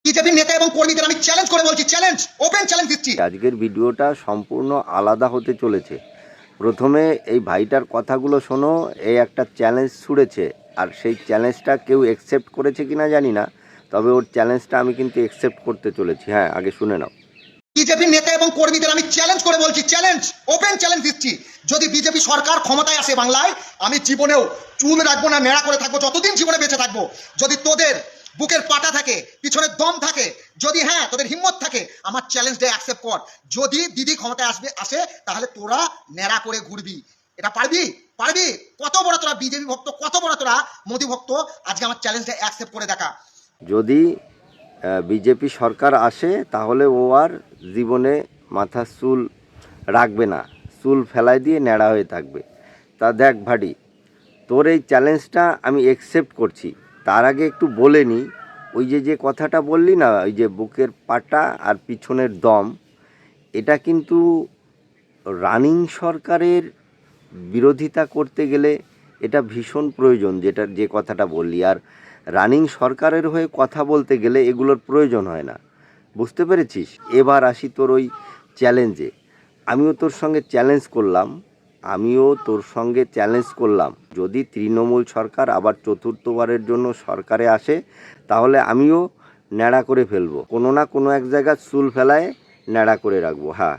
বিজেপির নেতা এবং কর্মীদের আমি চ্যালেঞ্জ করে বলছি, চ্যালেঞ্জ, ওপেন চ্যালেঞ্জ দিচ্ছি। আজকের ভিডিওটা সম্পূর্ণ আলাদা হতে চলেছে। প্রথমে এই ভাইটার কথাগুলো শোনো। এই একটা চ্যালেঞ্জ ছুড়েছে, আর সেই চ্যালেঞ্জটা কেউ অ্যাকসেপ্ট করেছে কিনা জানি না, তবে ওর চ্যালেঞ্জটা আমি কিন্তু অ্যাকসেপ্ট করতে চলেছি। হ্যাঁ, আগে শুনে নাও। বিজেপির নেতা এবং কর্মীদের আমি চ্যালেঞ্জ করে বলছি, চ্যালেঞ্জ, ওপেন চ্যালেঞ্জ দিচ্ছি। যদি বিজেপি সরকার ক্ষমতায় আসে বাংলায়, আমি জীবনেও চুল রাখবো না, নেড়া করে থাকবো যতদিন জীবনে বেঁচে থাকবো। যদি তোদের বুকের পাটা থাকে, পিছনের দম থাকে, যদি হ্যাঁ তোদের হিম্মত থাকে, আমার চ্যালেঞ্জটা অ্যাকসেপ্ট কর। যদি দিদি ক্ষমতায় আসে তাহলে তোরা নেড়া করে ঘুরবি। এটা পারবি? পারবি? কত বড় তোরা বিজেপি ভক্ত, কত বড় তোরা মোদী ভক্ত, আজকে আমার চ্যালেঞ্জটা অ্যাকসেপ্ট করে দেখা। যদি বিজেপি সরকার আসে তাহলে ও আর জীবনে মাথার চুল রাখবে না, চুল ফেলাই দিয়ে ন্যাড়া হয়ে থাকবে। তা দেখ ভাডি, তোর এই চ্যালেঞ্জটা আমি অ্যাকসেপ্ট করছি। তার আগে একটু বলে নিই, ওই যে কথাটা বললি না, ওই যে বুকের পাটা আর পিছনের দম, এটা কিন্তু রানিং সরকারের বিরোধিতা করতে গেলে এটা ভীষণ প্রয়োজন, যে কথাটা বললি। আর রানিং সরকারের হয়ে কথা বলতে গেলে এগুলোর প্রয়োজন হয় না, বুঝতে পেরেছিস? এবার আসি তোর ওই চ্যালেঞ্জে। আমিও তোর সঙ্গে চ্যালেঞ্জ করলাম, যদি তৃণমূল সরকার আবার চতুর্থবারের জন্য সরকারে আসে তাহলে আমিও ন্যাড়া করে ফেলবো, কোনো না কোনো এক জায়গায় চুল ফেলায় ন্যাড়া করে রাখবো। হ্যাঁ,